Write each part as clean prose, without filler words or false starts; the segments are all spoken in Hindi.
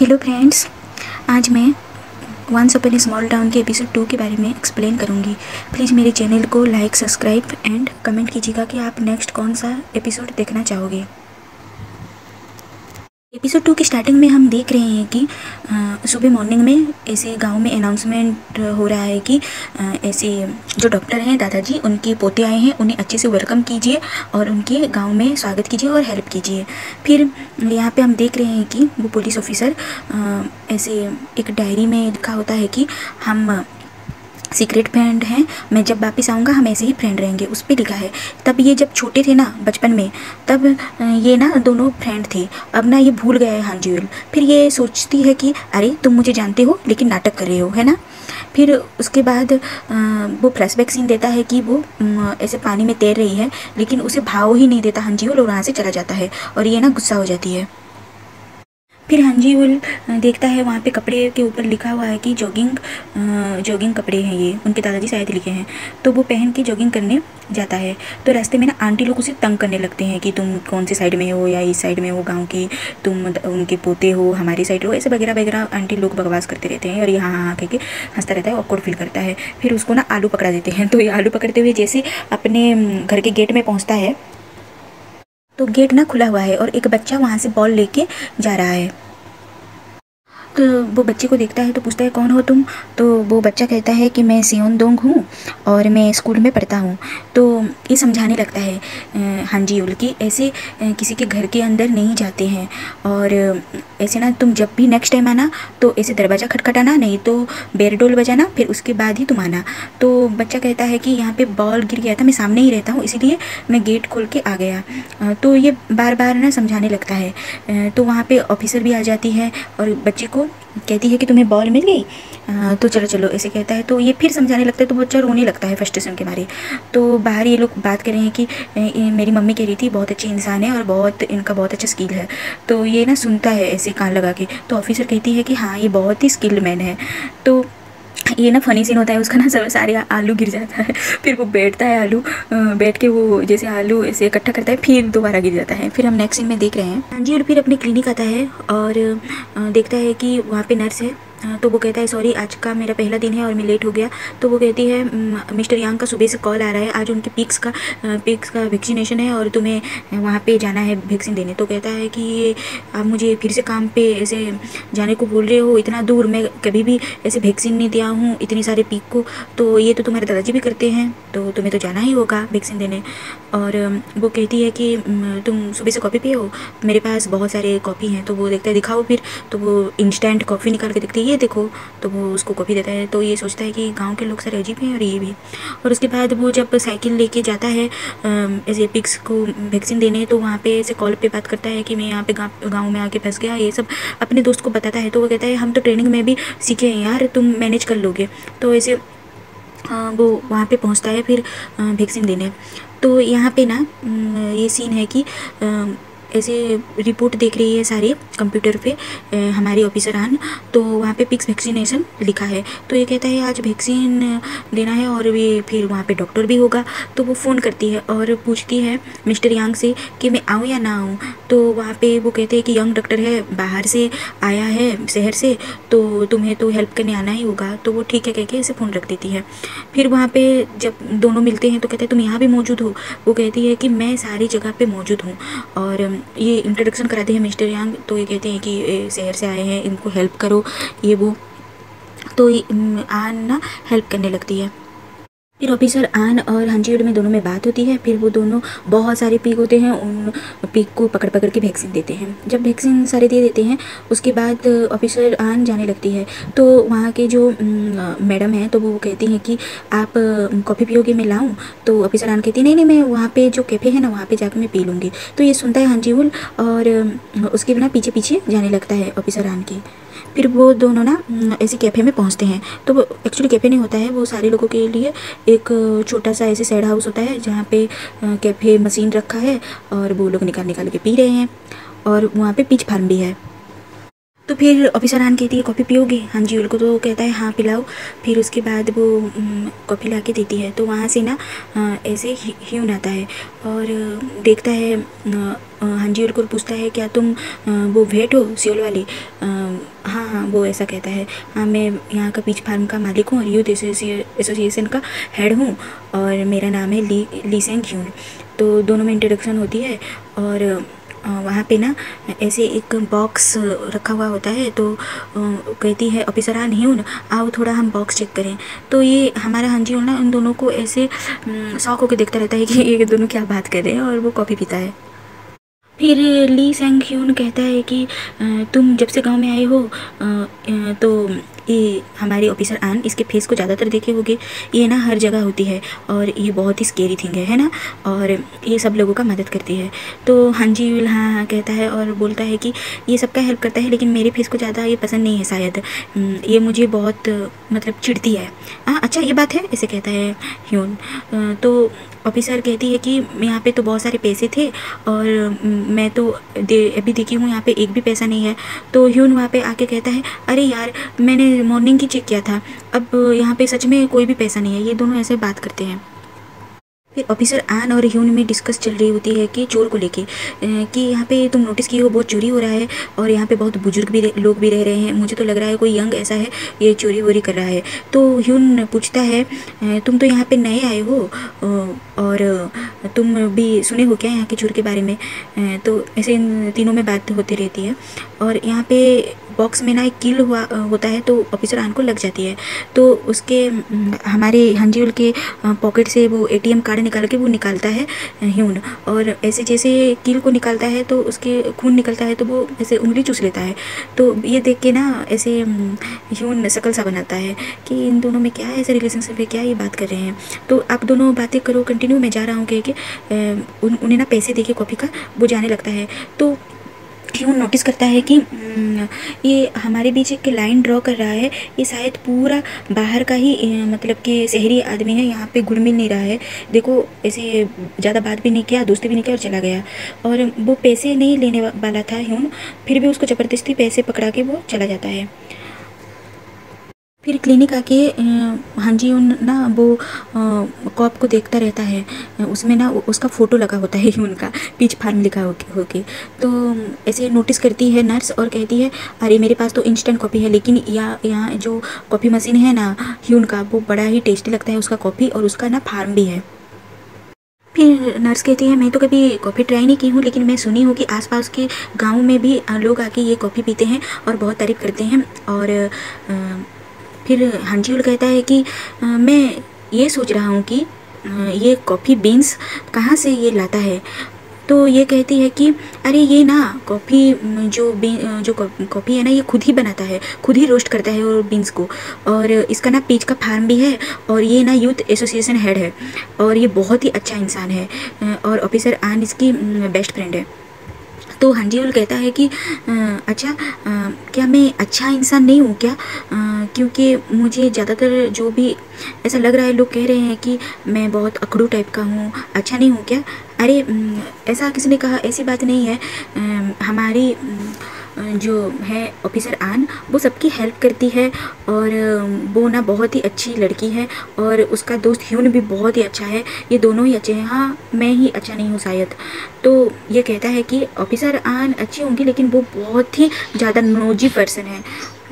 हेलो फ्रेंड्स, आज मैं वंस अपॉन ए स्मॉल टाउन के एपिसोड 2 के बारे में एक्सप्लेन करूँगी। प्लीज़ मेरे चैनल को लाइक, सब्सक्राइब एंड कमेंट कीजिएगा कि आप नेक्स्ट कौन सा एपिसोड देखना चाहोगे। एपिसोड 2 की स्टार्टिंग में हम देख रहे हैं कि सुबह मॉर्निंग में ऐसे गांव में अनाउंसमेंट हो रहा है कि ऐसे जो डॉक्टर हैं दादाजी, उनके पोते आए हैं, उन्हें अच्छे से वेलकम कीजिए और उनके गांव में स्वागत कीजिए और हेल्प कीजिए। फिर यहाँ पे हम देख रहे हैं कि वो पुलिस ऑफिसर ऐसे एक डायरी में लिखा होता है कि हम सीक्रेट फ्रेंड हैं, मैं जब वापस आऊँगा हम ऐसे ही फ्रेंड रहेंगे, उस पर लिखा है। तब ये जब छोटे थे ना बचपन में, तब ये ना दोनों फ्रेंड थे। अब ना ये भूल गया है हांजीवल। फिर ये सोचती है कि अरे तुम मुझे जानते हो लेकिन नाटक कर रहे हो, है ना। फिर उसके बाद वो फ्लैशबैक सीन देता है कि वो ऐसे पानी में तैर रही है, लेकिन उसे भाव ही नहीं देता हांजीवल और वहाँ से चला जाता है और ये ना गुस्सा हो जाती है। फिर हांजीवल देखता है वहाँ पे कपड़े के ऊपर लिखा हुआ है कि जॉगिंग कपड़े हैं, ये उनके दादाजी शायद लिखे हैं। तो वो पहन के जॉगिंग करने जाता है। तो रास्ते में ना आंटी लोग उसे तंग करने लगते हैं कि तुम कौन से साइड में हो, या इस साइड में हो गांव की, तुम उनके पोते हो, हमारी साइड हो, ऐसे वगैरह वगैरह आंटी लोग बकवास करते रहते हैं और ये हाँ हाँ कह के हंसता रहता है, ऑकवर्ड फील करता है। फिर उसको ना आलू पकड़ा देते हैं। तो ये आलू पकड़ते हुए जैसे अपने घर के गेट में पहुँचता है तो गेट ना खुला हुआ है और एक बच्चा वहाँ से बॉल लेके जा रहा है। तो वो बच्चे को देखता है तो पूछता है कौन हो तुम। तो वो बच्चा कहता है कि मैं सियोन दोंग हूँ और मैं स्कूल में पढ़ता हूँ। तो ये समझाने लगता है हांजीवल कि ऐसे किसी के घर के अंदर नहीं जाते हैं, और ऐसे ना तुम जब भी नेक्स्ट टाइम आना तो ऐसे दरवाज़ा खटखटाना, नहीं तो बेरडोल बजाना, फिर उसके बाद ही तुम आना। तो बच्चा कहता है कि यहाँ पे बॉल गिर गया था, मैं सामने ही रहता हूँ इसीलिए मैं गेट खोल के आ गया। तो ये बार बार ना समझाने लगता है। तो वहाँ पे ऑफिसर भी आ जाती है और बच्चे को कहती है कि तुम्हें बॉल मिल गई, तो चलो चलो ऐसे कहता है। तो ये फिर समझाने लगता है तो बच्चा रोने लगता है फ्रस्ट्रेशन के मारे। तो बाहर ये लोग बात कर रहे हैं कि मेरी मम्मी कह रही थी बहुत अच्छी इंसान है और इनका बहुत अच्छा स्किल है। तो ये ना सुनता है ऐसे कान लगा के। तो ऑफिसर कहती है कि हाँ ये बहुत ही स्किल्ड मैन है। तो ये ना फनी सीन होता है, उसका ना सब सारे आलू गिर जाता है। फिर वो बैठता है, आलू बैठ के वो जैसे आलू ऐसे इकट्ठा करता है, फिर दोबारा गिर जाता है। फिर हम नेक्स्ट सीन में देख रहे हैं हांजी और फिर अपने क्लिनिक आता है और देखता है कि वहाँ पे नर्स है। तो वो कहता है सॉरी आज का मेरा पहला दिन है और मैं लेट हो गया। तो वो कहती है मिस्टर यांग का सुबह से कॉल आ रहा है, आज उनके पिग्स का वैक्सीनेशन है और तुम्हें वहाँ पे जाना है वैक्सीन देने। तो कहता है कि आप मुझे फिर से काम पे ऐसे जाने को बोल रहे हो, इतना दूर, मैं कभी भी ऐसे वैक्सीन नहीं दिया हूँ इतनी सारे पिग को। तो ये तो तुम्हारे दादाजी भी करते हैं, तो तुम्हें तो जाना ही होगा वैक्सीन देने। और वो कहती है कि तुम सुबह से कॉफ़ी पिए हो, मेरे पास बहुत सारे कॉफ़ी हैं। तो वो देखता है दिखाओ फिर। तो वो इंस्टेंट कॉफ़ी निकाल के देखती है, ये देखो। तो वो उसको कॉफ़ी देता है। तो ये सोचता है कि गांव के लोग सारे अजीब हैं और ये भी। और उसके बाद वो जब साइकिल लेके जाता है ऐसे पिग्स को वैक्सीन देने, तो वहाँ पे ऐसे कॉल पे बात करता है कि मैं यहाँ पे गाँव में आके फंस गया, ये सब अपने दोस्त को बताता है। तो वो कहता है हम तो ट्रेनिंग में भी सीखे हैं यार, तुम मैनेज कर लोगे। तो ऐसे वो वहाँ पे पहुँचता है फिर वैक्सीन देने। तो यहाँ पे ना ये सीन है कि ऐसे रिपोर्ट देख रही है सारे कंप्यूटर पे हमारी ऑफिसर आन। तो वहाँ पे पिक्स वैक्सीनेशन लिखा है। तो ये कहता है आज वैक्सीन लेना है और वे फिर वहाँ पे डॉक्टर भी होगा। तो वो फ़ोन करती है और पूछती है मिस्टर यांग से कि मैं आऊँ या ना आऊँ। तो वहाँ पे वो कहते हैं कि यंग डॉक्टर है, बाहर से आया है शहर से, तो तुम्हें तो हेल्प करने आना ही होगा। तो वो ठीक है कह के ऐसे फ़ोन रख देती है। फिर वहाँ पे जब दोनों मिलते हैं तो कहते हैं तुम यहाँ भी मौजूद हो। वो कहती है कि मैं सारी जगह पे मौजूद हूँ। और ये इंट्रोडक्शन कराते हैं मिस्टर यांग। तो ये कहते हैं कि शहर से आए हैं, इनको हेल्प करो, ये वो। तो आन ना हेल्प करने लगती है। फिर ऑफिसर आन और हांजीवल में दोनों में बात होती है। फिर वो दोनों बहुत सारे पिग होते हैं, उन पिग को पकड़ पकड़ के वैक्सीन देते हैं। जब वैक्सीन सारे दे देते हैं उसके बाद ऑफिसर आन जाने लगती है। तो वहाँ के जो मैडम हैं तो वो कहती हैं कि आप कॉफ़ी पियोगे, मैं लाऊं। तो ऑफिसर आन कहती है नहीं नहीं, मैं वहाँ पे जो कैफ़े है ना वहाँ पे जाकर मैं पी लूँगी। तो ये सुनता है हांजीवल और उसके बिना पीछे पीछे जाने लगता है ऑफिसर आन की। फिर वो दोनों ना ऐसे कैफ़े में पहुंचते हैं। तो वो एक्चुअली कैफ़े नहीं होता है, वो सारे लोगों के लिए एक छोटा सा ऐसे सैड हाउस होता है जहाँ पे कैफ़े मशीन रखा है और वो लोग निकाल निकाल के पी रहे हैं, और वहाँ पे पिच फार्म भी है। तो फिर ऑफिसर आन कहती है कॉफ़ी पियोगे हाँ जी उनको, तो कहता है हाँ पिलाओ। फिर उसके बाद वो कॉफ़ी ला के देती है। तो वहाँ से ना ऐसे ह्यून आता है और देखता है हाँ जी उनको पूछता है क्या तुम वो भेंट हो सियोल वाली? हाँ हाँ वो ऐसा कहता है हाँ मैं यहाँ का पीच फार्म का मालिक हूँ और यूथ एसोसिएशन का हेड हूँ और मेरा नाम है ली सेंग ह्यून। तो दोनों में इंट्रोडक्शन होती है और वहाँ पे ना ऐसे एक बॉक्स रखा हुआ होता है। तो कहती है ऑफिसर आन ह्यून आओ थोड़ा हम बॉक्स चेक करें। तो ये हमारा हांजी ना इन दोनों को ऐसे शौक होकर देखता रहता है कि ये दोनों क्या बात कर रहे हैं, और वो कॉफ़ी पीता है। फिर ली सेंग ह्यून कहता है कि तुम जब से गांव में आए हो तो ये हमारे ऑफिसर आन इसके फेस को ज़्यादातर देखे होगे, ये ना हर जगह होती है और ये बहुत ही स्केरी थिंग है ना, और ये सब लोगों का मदद करती है। तो हाँ जी हाँ हाँ कहता है और बोलता है कि ये सबका हेल्प करता है लेकिन मेरे फेस को ज़्यादा ये पसंद नहीं है शायद, ये मुझे बहुत मतलब चिढ़ती है। अच्छा ये बात है ऐसे कहता है ह्यून। तो ऑफिसर कहती है कि यहाँ पे तो बहुत सारे पैसे थे और मैं तो अभी देखी हूँ यहाँ पे एक भी पैसा नहीं है। तो ह्यून वहाँ पे आके कहता है अरे यार मैंने मॉर्निंग की चेक किया था, अब यहाँ पे सच में कोई भी पैसा नहीं है। ये दोनों ऐसे बात करते हैं। फिर ऑफिसर आन और ह्यून में डिस्कस चल रही होती है कि चोर को लेके कि यहाँ पे तुम नोटिस किए हो बहुत चोरी हो रहा है और यहाँ पे बहुत बुजुर्ग भी लोग भी रह रहे हैं, मुझे तो लग रहा है कोई यंग ऐसा है ये चोरी वोरी कर रहा है। तो ह्यून पूछता है तुम तो यहाँ पे नए आए हो और तुम भी सुने हो क्या यहाँ के चोर के बारे में? तो ऐसे इन तीनों में बात होती रहती है और यहाँ पे बॉक्स में ना एक कील हुआ होता है तो ऑफिसर आन को लग जाती है। तो उसके हमारे हंजील के पॉकेट से वो एटीएम कार्ड निकाल के वो निकालता है ह्यून, और ऐसे जैसे कील को निकालता है तो उसके खून निकलता है तो वो ऐसे उंगली चूस लेता है। तो ये देख के ना ऐसे ह्यून शकल सा बनाता है कि इन दोनों में क्या है ऐसे रिलेशनशिप है, क्या ये बात कर रहे हैं। तो आप दोनों बातें करो कंटिन्यू, मैं जा रहा हूँ कि उन्हें ना पैसे देके कॉफ़ी का वो जाने लगता है। तो ह्यून नोटिस करता है कि ये हमारे बीच एक लाइन ड्रॉ कर रहा है, ये शायद पूरा बाहर का ही मतलब कि शहरी आदमी है, यहाँ पे घुल मिल नहीं रहा है। देखो ऐसे ज़्यादा बात भी नहीं किया, दोस्ती भी नहीं किया और चला गया। और वो पैसे नहीं लेने वाला था ह्यून, फिर भी उसको ज़बरदस्ती पैसे पकड़ा के वो चला जाता है। फिर क्लिनिक आके हाँ जी उन ना वो कॉप को देखता रहता है, उसमें ना उसका फ़ोटो लगा होता है उनका पीच फार्म लिखा होके। तो ऐसे नोटिस करती है नर्स और कहती है अरे मेरे पास तो इंस्टेंट कॉफ़ी है, लेकिन यहाँ जो कॉफ़ी मशीन है ना ह्यून का वो बड़ा ही टेस्टी लगता है उसका कॉफ़ी, और उसका ना फार्म भी है। फिर नर्स कहती है मैं तो कभी कॉफ़ी ट्राई नहीं की हूँ, लेकिन मैं सुनी हूँ कि आसपास के गाँव में भी लोग आके ये कॉफ़ी पीते हैं और बहुत तारीफ़ करते हैं। और फिर हंजीउल कहता है कि मैं ये सोच रहा हूँ कि ये कॉफ़ी बीन्स कहाँ से ये लाता है। तो ये कहती है कि अरे ये ना कॉफ़ी जो कॉफ़ी है ना ये खुद ही बनाता है, खुद ही रोस्ट करता है और बीन्स को, और इसका ना पीच का फार्म भी है और ये ना यूथ एसोसिएशन हेड है और ये बहुत ही अच्छा इंसान है और ऑफिसर आन इसकी बेस्ट फ्रेंड है। तो हंजीउल कहता है कि अच्छा क्या मैं अच्छा इंसान नहीं हूँ क्या? क्योंकि मुझे ज़्यादातर जो भी ऐसा लग रहा है लोग कह रहे हैं कि मैं बहुत अकड़ू टाइप का हूँ, अच्छा नहीं हूँ क्या? अरे ऐसा किसी ने कहा, ऐसी बात नहीं है। हमारी जो है ऑफिसर आन वो सबकी हेल्प करती है और वो ना बहुत ही अच्छी लड़की है और उसका दोस्त ह्यून भी बहुत ही अच्छा है, ये दोनों ही अच्छे हैं। हाँ मैं ही अच्छा नहीं हूँ शायद। तो ये कहता है कि ऑफिसर आन अच्छी होंगी लेकिन वो बहुत ही ज़्यादा नोजी पर्सन है,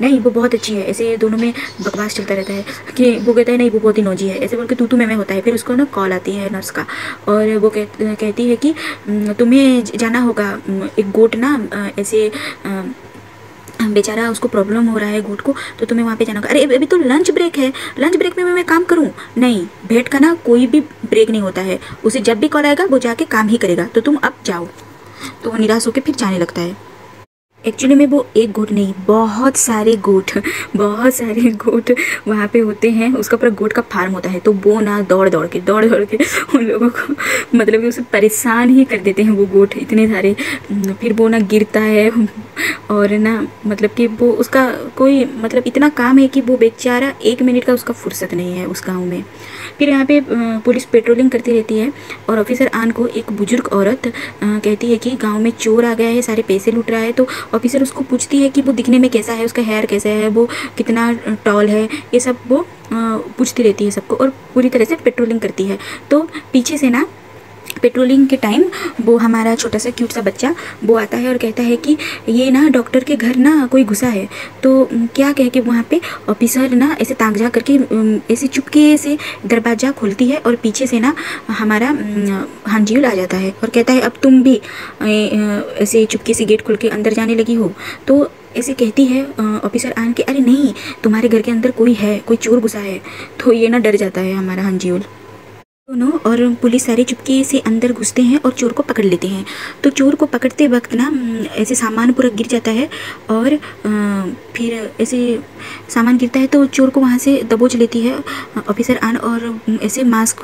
नहीं वो बहुत अच्छी है। ऐसे दोनों में बकवास चलता रहता है कि वो कहता है नहीं वो बहुत ही नोजी है, ऐसे बोल के तू मैं होता है। फिर उसको ना कॉल आती है नर्स का और वो कहती है कि तुम्हें जाना होगा, एक गोट ना ऐसे बेचारा उसको प्रॉब्लम हो रहा है गोट को, तो तुम्हें वहाँ पे जाना होगा। अरे अभी तो लंच ब्रेक है, लंच ब्रेक में मैं काम करूँ? नहीं, भेंट का ना कोई भी ब्रेक नहीं होता है, उसे जब भी कॉल आएगा वो जाके काम ही करेगा, तो तुम अब जाओ। तो वो निराश होकर फिर जाने लगता है। एक्चुअली में वो एक गोट नहीं, बहुत सारे गोट वहाँ पे होते हैं, उसका पूरा गोट का फार्म होता है। तो वो ना दौड़ दौड़ के उन लोगों को मतलब कि उसे परेशान ही कर देते हैं वो गोट इतने सारे। फिर वो ना गिरता है और ना मतलब कि वो उसका कोई मतलब इतना काम है कि वो बेचारा 1 मिनट का उसका फुर्सत नहीं है उस गाँव में। फिर यहाँ पे पुलिस पेट्रोलिंग करती रहती है और ऑफिसर आन को एक बुजुर्ग औरत कहती है कि गांव में चोर आ गया है, सारे पैसे लूट रहा है। तो ऑफिसर उसको पूछती है कि वो दिखने में कैसा है, उसका हेयर कैसा है, वो कितना टॉल है, ये सब वो पूछती रहती है सबको और पूरी तरह से पेट्रोलिंग करती है। तो पीछे से ना पेट्रोलिंग के टाइम वो हमारा छोटा सा क्यूट सा बच्चा वो आता है और कहता है कि ये ना डॉक्टर के घर ना कोई घुसा है। तो क्या कह के वहाँ पे ऑफिसर ना ऐसे ताक जा करके ऐसे चुपके से दरवाज़ा खोलती है और पीछे से ना हमारा हांजील आ जाता है और कहता है अब तुम भी ऐसे चुपके से गेट खोल के अंदर जाने लगी हो। तो ऐसे कहती है ऑफिसर आन के, अरे नहीं, तुम्हारे घर के अंदर कोई है, कोई चोर घुसा है। तो ये ना डर जाता है हमारा हांजील दोनों और पुलिस सारे चुपके से अंदर घुसते हैं और चोर को पकड़ लेते हैं। तो चोर को पकड़ते वक्त ना ऐसे सामान पूरा गिर जाता है और फिर ऐसे सामान गिरता है तो चोर को वहाँ से दबोच लेती है ऑफिसर आन और ऐसे मास्क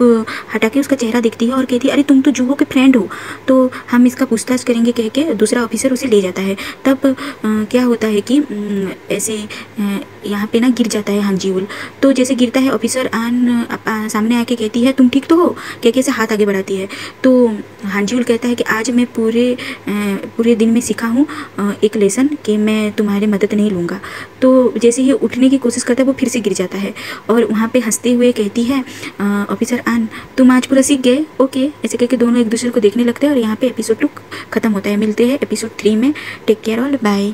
हटा के उसका चेहरा देखती है और कहती है अरे तुम तो जुहो के फ्रेंड हो, तो हम इसका पूछताछ करेंगे कह के दूसरा ऑफिसर उसे ले जाता है। तब क्या होता है कि ऐसे यहाँ पे ना गिर जाता है हांजीउल। तो जैसे गिरता है ऑफिसर आन सामने आके कहती है तुम ठीक तो हो, कह के ऐसे हाथ आगे बढ़ाती है। तो हांजीउल कहता है कि आज मैं पूरे दिन में सीखा हूँ एक लेसन कि मैं तुम्हारी मदद नहीं लूँगा। तो जैसे ही उठने की कोशिश करता है वो फिर से गिर जाता है और वहाँ पे हंसते हुए कहती है ऑफिसर आन तुम आज पूरा सीख गए, ओके। ऐसे करके दोनों एक दूसरे को देखने लगते हैं और यहाँ पे एपिसोड 2 खत्म होता है। मिलते हैं एपिसोड 3 में। Take care all, bye.